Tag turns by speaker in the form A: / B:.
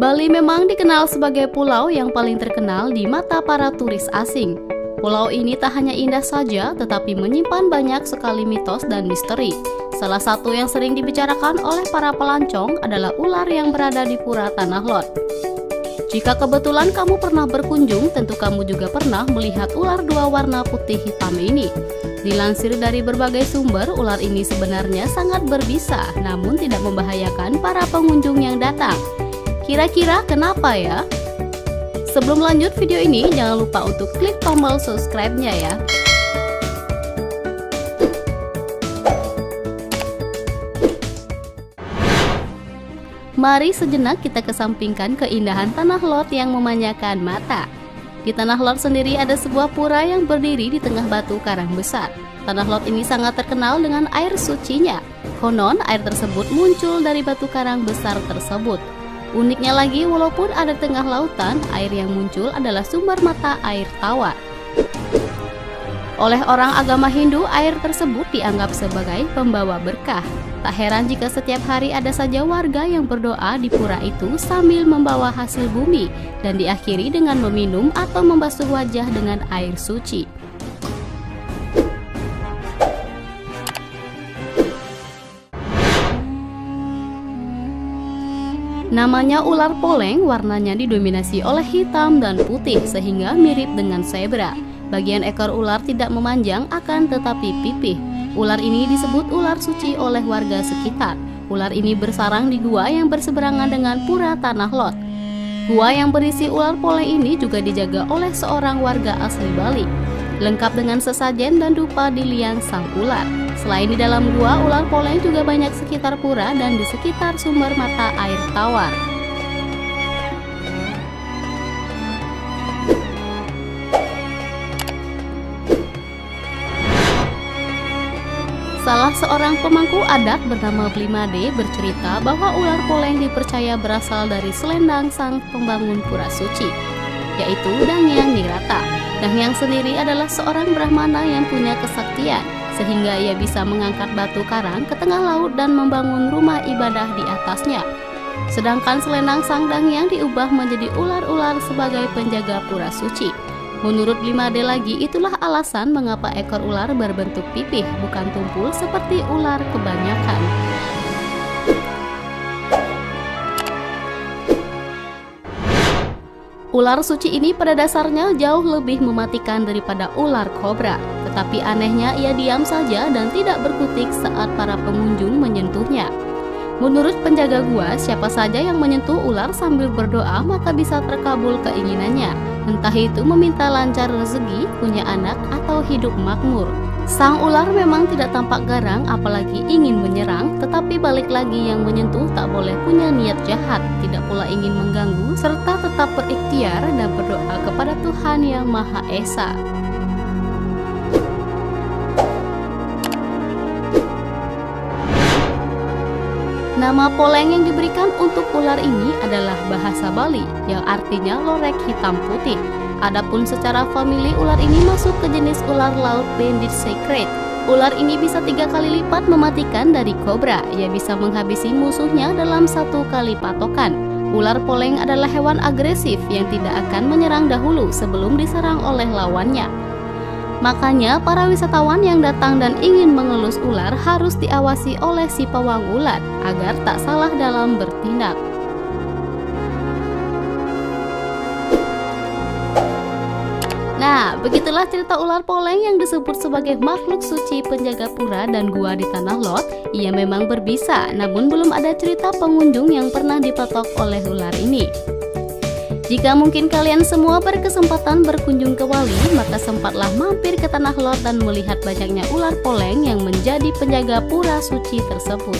A: Bali memang dikenal sebagai pulau yang paling terkenal di mata para turis asing. Pulau ini tak hanya indah saja, tetapi menyimpan banyak sekali mitos dan misteri. Salah satu yang sering dibicarakan oleh para pelancong adalah ular yang berada di Pura Tanah Lot. Jika kebetulan kamu pernah berkunjung, tentu kamu juga pernah melihat ular dua warna putih hitam ini. Dilansir dari berbagai sumber, ular ini sebenarnya sangat berbisa, namun tidak membahayakan para pengunjung yang datang. Kira-kira kenapa ya? Sebelum lanjut video ini, jangan lupa untuk klik tombol subscribe-nya ya. Mari sejenak kita kesampingkan keindahan Tanah Lot yang memanjakan mata. Di Tanah Lot sendiri ada sebuah pura yang berdiri di tengah batu karang besar. Tanah Lot ini sangat terkenal dengan air sucinya. Konon, air tersebut muncul dari batu karang besar tersebut. Uniknya lagi, walaupun ada tengah lautan, air yang muncul adalah sumber mata air tawar. Oleh orang agama Hindu, air tersebut dianggap sebagai pembawa berkah. Tak heran jika setiap hari ada saja warga yang berdoa di pura itu sambil membawa hasil bumi dan diakhiri dengan meminum atau membasuh wajah dengan air suci. Namanya ular poleng, warnanya didominasi oleh hitam dan putih sehingga mirip dengan zebra. Bagian ekor ular tidak memanjang akan tetapi pipih. Ular ini disebut ular suci oleh warga sekitar. Ular ini bersarang di gua yang berseberangan dengan Pura Tanah Lot. Gua yang berisi ular poleng ini juga dijaga oleh seorang warga asli Bali, lengkap dengan sesajen dan dupa di liang sang ular. Selain di dalam gua, ular poleng juga banyak sekitar pura dan di sekitar sumber mata air tawar. Salah seorang pemangku adat bernama Blimade bercerita bahwa ular poleng dipercaya berasal dari selendang sang pembangun pura suci, yaitu Dangyang Nirata. Dangyang sendiri adalah seorang brahmana yang punya kesaktian, sehingga ia bisa mengangkat batu karang ke tengah laut dan membangun rumah ibadah di atasnya. Sedangkan selendang sang Dangyang diubah menjadi ular-ular sebagai penjaga pura suci. Menurut Blimade lagi, itulah alasan mengapa ekor ular berbentuk pipih, bukan tumpul seperti ular kebanyakan. Ular suci ini pada dasarnya jauh lebih mematikan daripada ular kobra. Tetapi anehnya ia diam saja dan tidak berkutik saat para pengunjung menyentuhnya. Menurut penjaga gua, siapa saja yang menyentuh ular sambil berdoa maka bisa terkabul keinginannya. Entah itu meminta lancar rezeki, punya anak, atau hidup makmur. Sang ular memang tidak tampak garang apalagi ingin menyerang, tetapi balik lagi yang menyentuh tak boleh punya niat jahat, tidak pula ingin mengganggu, serta tetap berikhtiar dan berdoa kepada Tuhan Yang Maha Esa. Nama poleng yang diberikan untuk ular ini adalah bahasa Bali, yang artinya lorek hitam putih. Adapun secara famili, ular ini masuk ke jenis ular laut banded sacred. Ular ini bisa 3 kali lipat mematikan dari kobra. Ia bisa menghabisi musuhnya dalam 1 kali patokan. Ular poleng adalah hewan agresif yang tidak akan menyerang dahulu sebelum diserang oleh lawannya. Makanya para wisatawan yang datang dan ingin mengelus ular harus diawasi oleh si pawang ular agar tak salah dalam bertindak. Nah, begitulah cerita ular poleng yang disebut sebagai makhluk suci penjaga pura dan gua di Tanah Lot. Ia memang berbisa, namun belum ada cerita pengunjung yang pernah dipatok oleh ular ini. Jika mungkin kalian semua berkesempatan berkunjung ke Bali, maka sempatlah mampir ke Tanah Lot dan melihat banyaknya ular poleng yang menjadi penjaga pura suci tersebut.